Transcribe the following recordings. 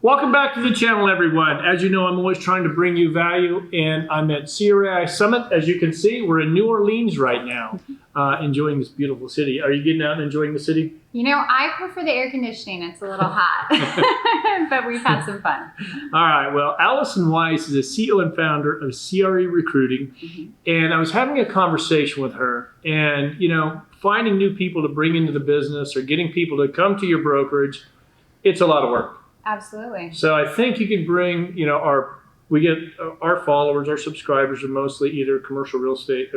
Welcome back to the channel, everyone. As you know, I'm always trying to bring you value, and I'm at CRI Summit. As you can see, we're in New Orleans right now, enjoying this beautiful city. Are you getting out and enjoying the city? You know, I prefer the air conditioning. It's a little hot, but we've had some fun. All right. Well, Allison Weiss is the CEO and founder of CRE Recruiting, and I was having a conversation with her, and finding new people to bring into the business or getting people to come to your brokerage, it's a lot of work. Absolutely. So I think you can bring, our followers, our subscribers are mostly either commercial real estate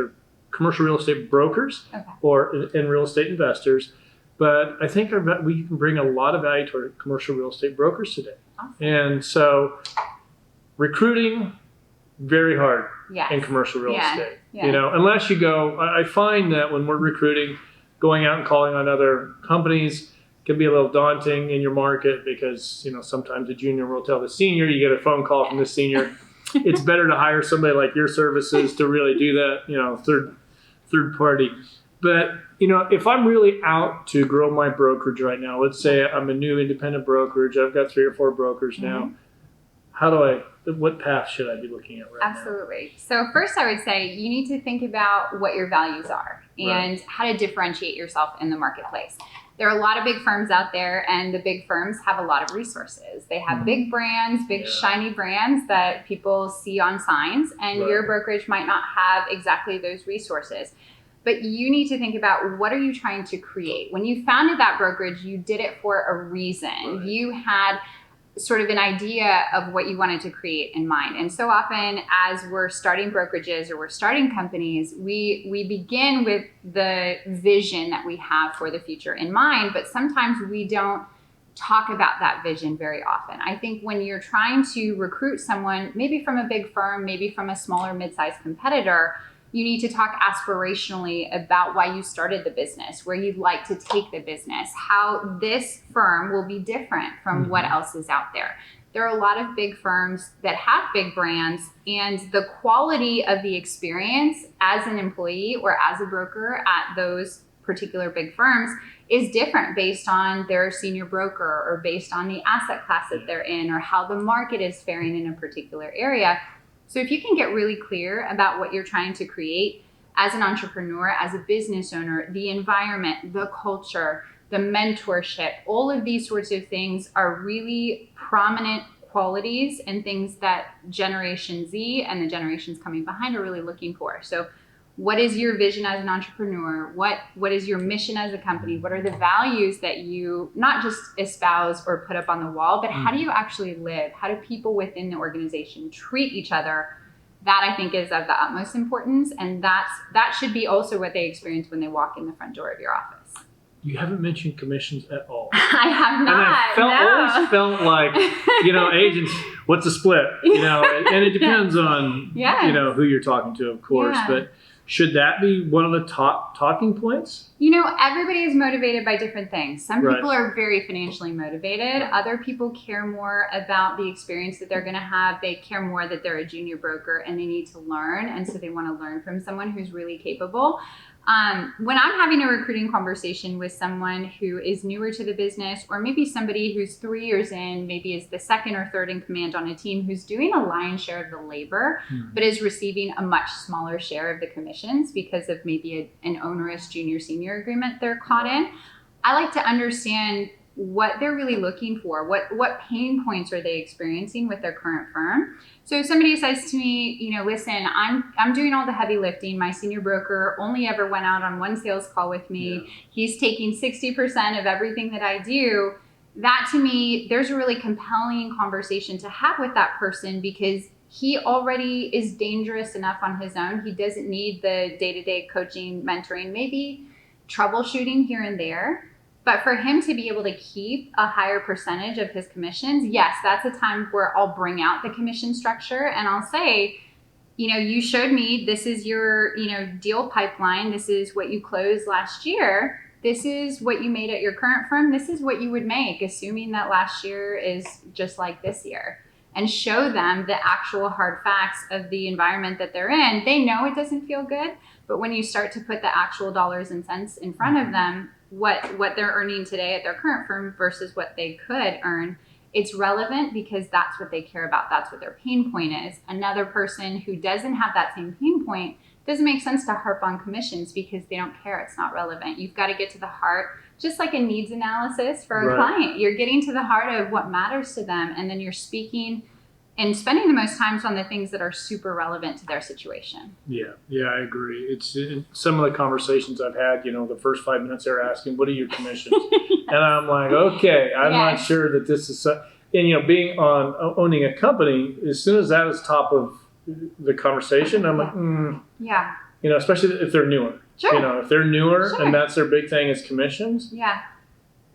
brokers, or in real estate investors. But I think we can bring a lot of value to our commercial real estate brokers today. Awesome. And so recruiting, very hard in commercial real estate. Yeah. Unless you go, I find that when we're recruiting, going out and calling on other companies can be a little daunting in your market because, sometimes the junior will tell the senior, you get a phone call from the senior. It's better to hire somebody like your services to really do that, third party. But, if I'm really out to grow my brokerage right now, let's say I'm a new independent brokerage, I've got 3 or 4 brokers now. What path should I be looking at right now? Absolutely. So first I would say you need to think about what your values are and how to differentiate yourself in the marketplace. There are a lot of big firms out there, and the big firms have a lot of resources. They have big brands, shiny brands that people see on signs, and your brokerage might not have exactly those resources. But you need to think about, what are you trying to create? When you founded that brokerage, you did it for a reason. You had sort of an idea of what you wanted to create in mind. And so often as we're starting brokerages or we're starting companies, we begin with the vision that we have for the future in mind, but sometimes we don't talk about that vision very often. I think when you're trying to recruit someone, maybe from a big firm, maybe from a smaller mid-sized competitor, you need to talk aspirationally about why you started the business, where you'd like to take the business, how this firm will be different from what else is out there. There are a lot of big firms that have big brands, and the quality of the experience as an employee or as a broker at those particular big firms is different based on their senior broker or based on the asset class that they're in or how the market is faring in a particular area. So if you can get really clear about what you're trying to create as an entrepreneur, as a business owner, the environment, the culture, the mentorship, all of these sorts of things are really prominent qualities and things that Generation Z and the generations coming behind are really looking for. So what is your vision as an entrepreneur? What is your mission as a company? What are the values that you not just espouse or put up on the wall, but how do you actually live? How do people within the organization treat each other? That I think is of the utmost importance, and that should be also what they experience when they walk in the front door of your office. You haven't mentioned commissions at all. I have not. And I always felt like, agents, what's the split? And it depends on, who you're talking to, of course. Yeah. But should that be one of the top talking points? Everybody is motivated by different things. Some people are very financially motivated. Other people care more about the experience that they're going to have. They care more that they're a junior broker and they need to learn. And so they want to learn from someone who's really capable. When I'm having a recruiting conversation with someone who is newer to the business, or maybe somebody who's 3 years in, maybe is the second or third in command on a team, who's doing a lion's share of the labor, but is receiving a much smaller share of the commissions because of maybe an onerous junior-senior agreement they're caught in, I like to understand what they're really looking for. What pain points are they experiencing with their current firm? So if somebody says to me, listen, I'm doing all the heavy lifting. My senior broker only ever went out on one sales call with me. Yeah. He's taking 60% of everything that I do. That to me, there's a really compelling conversation to have with that person because he already is dangerous enough on his own. He doesn't need the day-to-day coaching, mentoring, maybe troubleshooting here and there. But for him to be able to keep a higher percentage of his commissions, yes, that's a time where I'll bring out the commission structure and I'll say, you showed me this is your, deal pipeline. This is what you closed last year. This is what you made at your current firm. This is what you would make, assuming that last year is just like this year. And show them the actual hard facts of the environment that they're in. They know it doesn't feel good, but when you start to put the actual dollars and cents in front of them, what they're earning today at their current firm versus what they could earn, It's relevant because that's what they care about. That's what their pain point is. Another person who doesn't have that same pain point, doesn't make sense to harp on commissions because they don't care. It's not relevant. You've got to get to the heart, just like a needs analysis for a client. You're getting to the heart of what matters to them, and then you're speaking and spending the most times on the things that are super relevant to their situation. Yeah, I agree. It's some of the conversations I've had, the first 5 minutes they're asking, what are your commissions? Yes. And I'm like, okay, I'm not sure that this is, and being owning a company, as soon as that is top of the conversation, I'm like, especially if they're newer. Sure. If they're newer and that's their big thing is commissions. Yeah.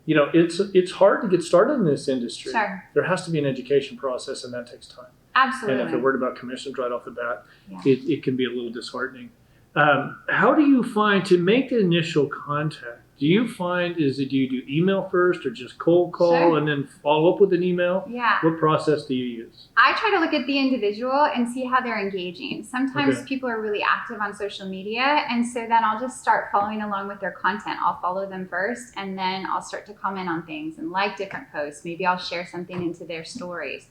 It's hard to get started in this industry. Sure. There has to be an education process, and that takes time. Absolutely. And if they're worried about commissions right off the bat, it can be a little disheartening. How do you find to make the initial contact? Do you find, do you do email first or just cold call and then follow up with an email? Yeah. What process do you use? I try to look at the individual and see how they're engaging. Sometimes people are really active on social media, and so then I'll just start following along with their content. I'll follow them first, and then I'll start to comment on things and like different posts. Maybe I'll share something into their stories.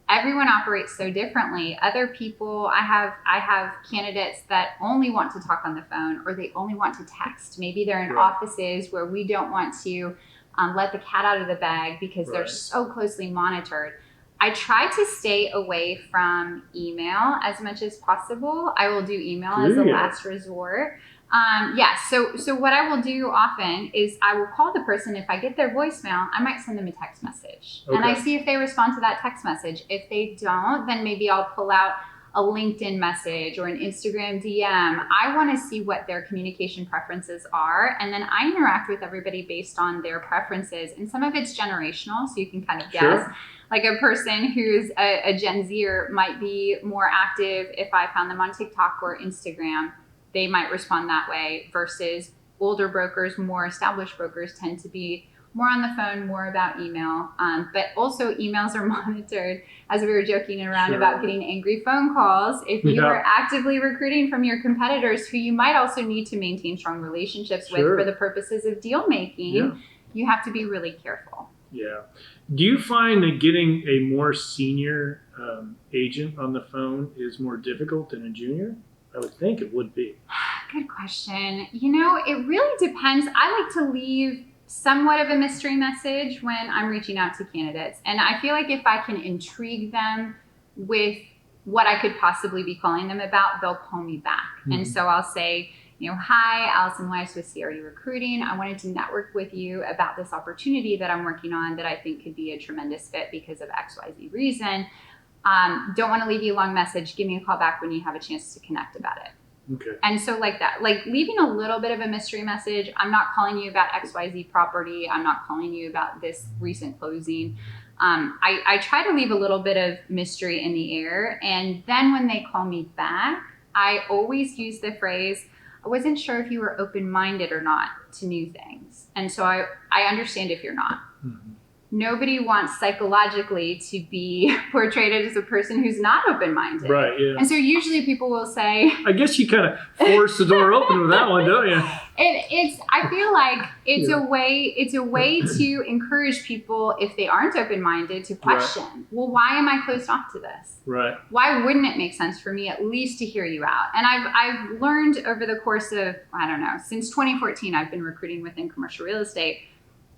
Everyone operates so differently. Other people, I have candidates that only want to talk on the phone, or they only want to text. Maybe they're in offices where we don't want to let the cat out of the bag because they're so closely monitored. I try to stay away from email as much as possible. I will do email as a last resort. So what I will do often is I will call the person. If I get their voicemail, I might send them a text message. And I see if they respond to that text message. If they don't, then maybe I'll pull out a LinkedIn message or an Instagram DM. I want to see what their communication preferences are. And then I interact with everybody based on their preferences. And some of it's generational, so you can kind of guess. Sure. Like a person who's a Gen Zer might be more active if I found them on TikTok or Instagram. They might respond that way versus older brokers, more established brokers tend to be more on the phone, more about email. But also emails are monitored, as we were joking around about getting angry phone calls. If you are actively recruiting from your competitors who you might also need to maintain strong relationships with for the purposes of deal making, you have to be really careful. Yeah. Do you find that getting a more senior agent on the phone is more difficult than a junior? I would think it would be. Good question. It really depends. I like to leave somewhat of a mystery message when I'm reaching out to candidates. And I feel like if I can intrigue them with what I could possibly be calling them about, they'll call me back. Mm-hmm. And so I'll say, hi, Allison Weiss with CRE Recruiting. I wanted to network with you about this opportunity that I'm working on that I think could be a tremendous fit because of XYZ reason. Don't want to leave you a long message. Give me a call back when you have a chance to connect about it. Okay. And so like that, like leaving a little bit of a mystery message. I'm not calling you about XYZ property. I'm not calling you about this recent closing. I try to leave a little bit of mystery in the air. And then when they call me back, I always use the phrase, I wasn't sure if you were open-minded or not to new things. And so I understand if you're not. Mm-hmm. Nobody wants psychologically to be portrayed as a person who's not open-minded. Right, yeah. And so usually people will say... I guess you kind of force the door open with that one, don't you? I feel like it's a way to encourage people, if they aren't open-minded, to question, well, why am I closed off to this? Right. Why wouldn't it make sense for me at least to hear you out? And I've learned over the course of, since 2014, I've been recruiting within commercial real estate.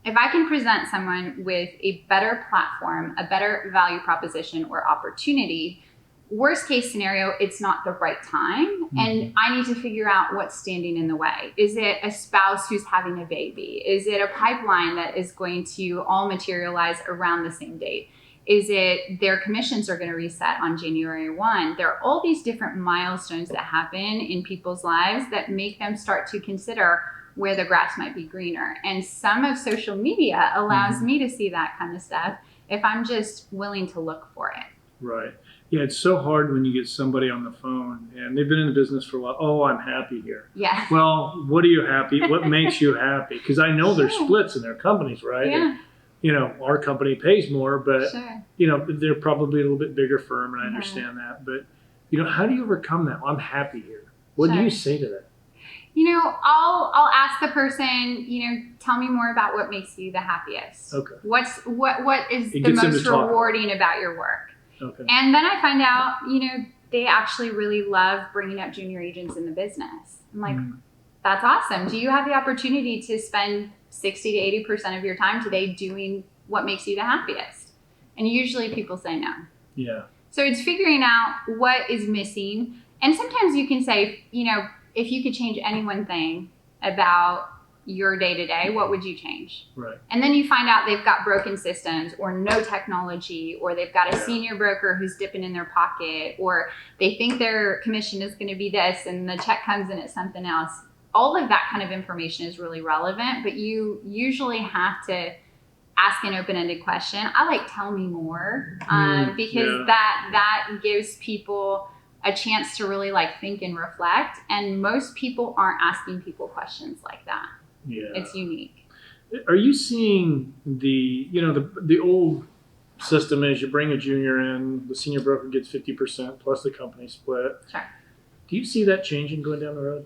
If I can present someone with a better platform, a better value proposition or opportunity, worst case scenario, it's not the right time. Mm-hmm. And I need to figure out what's standing in the way. Is it a spouse who's having a baby? Is it a pipeline that is going to all materialize around the same date? Is it their commissions are going to reset on January 1? There are all these different milestones that happen in people's lives that make them start to consider where the grass might be greener. And some of social media allows me to see that kind of stuff if I'm just willing to look for it. Right. Yeah, it's so hard when you get somebody on the phone and they've been in the business for a while. Oh, I'm happy here. Yeah. Well, what are you happy? What makes you happy? Because I know there's splits in their companies, right? Yeah. And, our company pays more, but, they're probably a little bit bigger firm, and I understand that. But, how do you overcome that? Well, I'm happy here. What do you say to that? I'll ask the person, tell me more about what makes you the happiest. Okay. What is the most rewarding about your work? Okay. And then I find out, they actually really love bringing up junior agents in the business. I'm like, that's awesome. Do you have the opportunity to spend 60 to 80% of your time today doing what makes you the happiest? And usually people say no. Yeah. So it's figuring out what is missing. And sometimes you can say, if you could change any one thing about your day-to-day, what would you change? Right. And then you find out they've got broken systems or no technology, or they've got a senior broker who's dipping in their pocket, or they think their commission is going to be this and the check comes in at something else. All of that kind of information is really relevant, but you usually have to ask an open-ended question. I like tell me more because that gives people a chance to really think and reflect. And most people aren't asking people questions like that. Yeah. It's unique. Are you seeing the old system is you bring a junior in, the senior broker gets 50% plus the company split. Sure. Do you see that changing going down the road?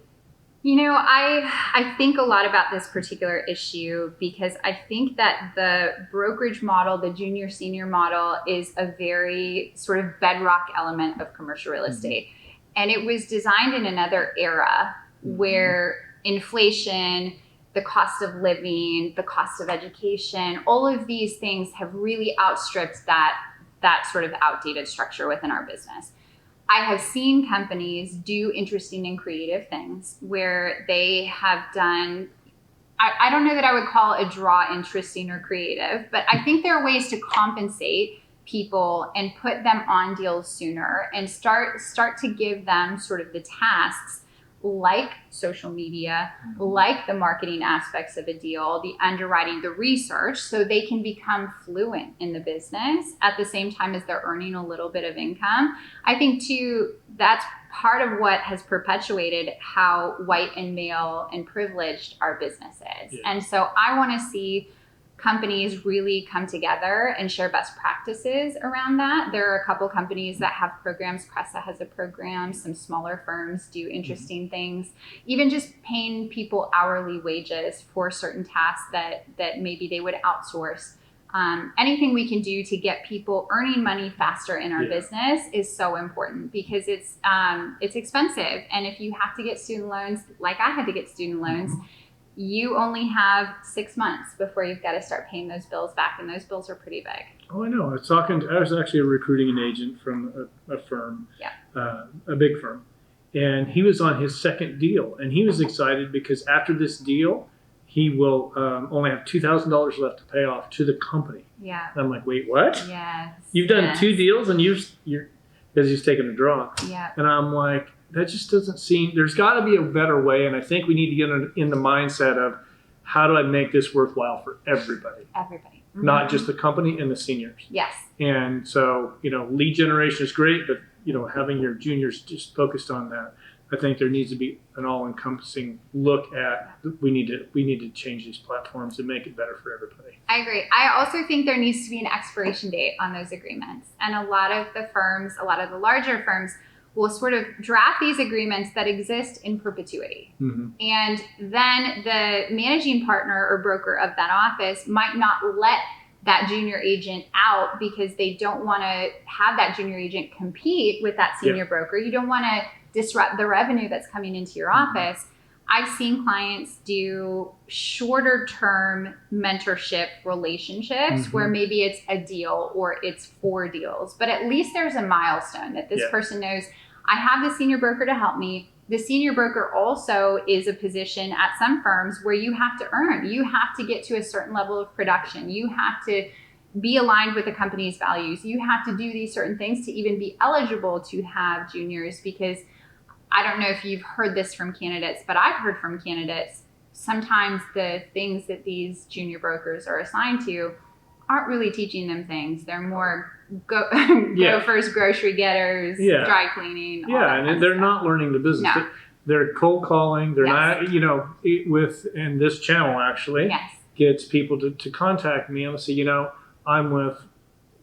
I think a lot about this particular issue because I think that the brokerage model, the junior senior model, is a very sort of bedrock element of commercial real estate. And it was designed in another era where inflation, the cost of living, the cost of education, all of these things have really outstripped that sort of outdated structure within our business. I have seen companies do interesting and creative things where they have done, I don't know that I would call a draw interesting or creative, but I think there are ways to compensate people and put them on deals sooner and start to give them sort of the tasks like social media, like the marketing aspects of a deal, the underwriting, the research, so they can become fluent in the business at the same time as they're earning a little bit of income. I think too, that's part of what has perpetuated how white and male and privileged our business is. Yeah. And so I want to see companies really come together and share best practices around that. There are a couple companies that have programs. Cressa has a program. Some smaller firms do interesting things. Even just paying people hourly wages for certain tasks that maybe they would outsource. Anything we can do to get people earning money faster in our business is so important because it's expensive. And if you have to get student loans, like I had to get student loans, you only have 6 months before you've got to start paying those bills back, and those bills are pretty big. Oh, I know. I was actually recruiting an agent from a firm, a big firm, and he was on his second deal, and he was excited because after this deal, he will only have $2,000 left to pay off to the company. Yeah. And I'm like, wait, what? Yes. You've done 2 deals, and you're because he's taking a draw. Yeah. And I'm like, that just doesn't seem, there's got to be a better way. And I think we need to get in the mindset of how do I make this worthwhile for everybody? Everybody. Not just the company and the seniors. Yes. And so, lead generation is great, but, having your juniors just focused on that, I think there needs to be an all-encompassing look at, we need to change these platforms and make it better for everybody. I agree. I also think there needs to be an expiration date on those agreements. And a lot of the larger firms will sort of draft these agreements that exist in perpetuity. Mm-hmm. And then the managing partner or broker of that office might not let that junior agent out because they don't want to have that junior agent compete with that senior broker. You don't want to disrupt the revenue that's coming into your office. I've seen clients do shorter term mentorship relationships where maybe it's a deal or it's 4 deals, but at least there's a milestone that this person knows I have the senior broker to help me. The senior broker also is a position at some firms where you have to earn. You have to get to a certain level of production. You have to be aligned with the company's values. You have to do these certain things to even be eligible to have juniors, because I don't know if you've heard this from candidates, but I've heard from candidates, sometimes the things that these junior brokers are assigned to aren't really teaching them things. They're more gophers, grocery getters, dry cleaning. And they're not learning the business. No. They're cold calling. They're not, and this channel actually gets people to contact me and say, I'm with,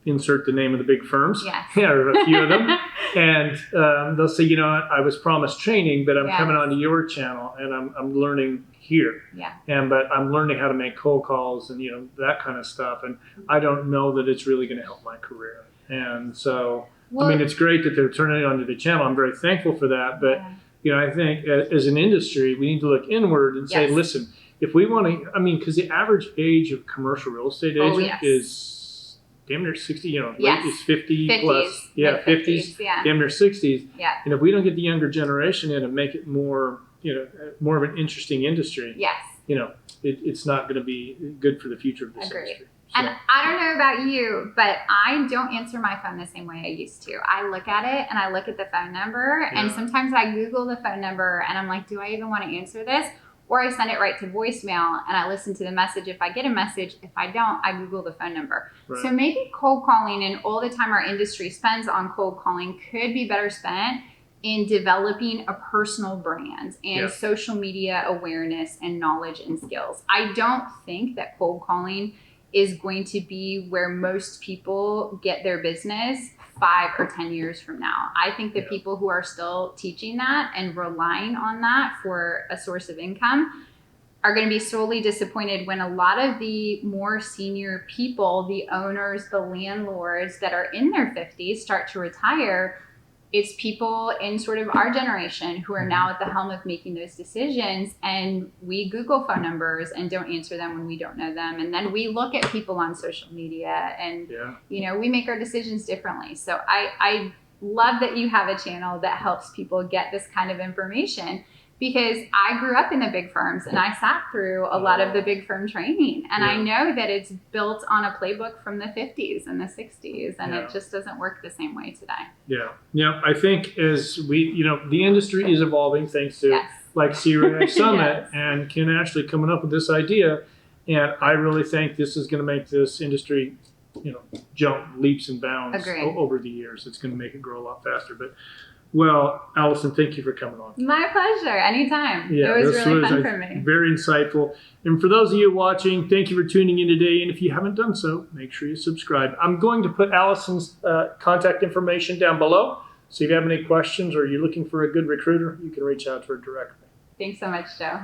insert the name of the big firms. Yes. Or a few of them. And they'll say, you know, I was promised training, but I'm Yes. coming onto your channel and I'm learning here. Yeah. But I'm learning how to make cold calls and, you know, that kind of stuff. And I don't know that it's really going to help my career. And so, Well, I mean, it's great that they're turning it onto the channel. I'm very thankful for that. But, yeah. you know, I think as an industry, we need to look inward and say, Yes. listen, if we want to, I mean, because the average age of commercial real estate agent yes. is damn near 60, you know, Yes. it's 50 50s, plus. Yeah, mid-50s, 50s, yeah. damn near 60s. Yeah. And if we don't get the younger generation in and make it more, you know, more of an interesting industry, Yes. you know, it's not going to be good for the future of this Agreed. industry. So, And I don't know about you, but I don't answer my phone the same way I used to. I look at it and I look at the phone number, and Yeah. sometimes I Google the phone number and I'm like, do I even want to answer this? Or I send it right to voicemail and I listen to the message if I get a message. If I don't, I Google the phone number. Right. So maybe cold calling and all the time our industry spends on cold calling could be better spent in developing a personal brand and Yeah. social media awareness and knowledge and skills. I don't think that cold calling is going to be where most people get their business 5 or 10 years from now. I think the Yeah. people who are still teaching that and relying on that for a source of income are going to be sorely disappointed when a lot of the more senior people, the owners, the landlords that are in their 50s start to retire. It's people in sort of our generation who are now at the helm of making those decisions, and we Google phone numbers and don't answer them when we don't know them. And then we look at people on social media and, Yeah. you know, we make our decisions differently. So I love that you have a channel that helps people get this kind of information, because I grew up in the big firms and I sat through a lot of the big firm training. And I know that it's built on a playbook from the 50s and the 60s, and it just doesn't work the same way today. Yeah. Yeah. I think as we, you know, the industry is evolving thanks to like CREA Summit and Ken Ashley coming up with this idea. And I really think this is going to make this industry, you know, jump leaps and bounds over the years. It's going to make it grow a lot faster. But, well, Allison, thank you for coming on. My pleasure. Anytime. Yeah, it was really fun for me. Very insightful. And for those of you watching, thank you for tuning in today. And if you haven't done so, make sure you subscribe. I'm going to put Allison's contact information down below. So if you have any questions or you're looking for a good recruiter, you can reach out to her directly. Thanks so much, Joe.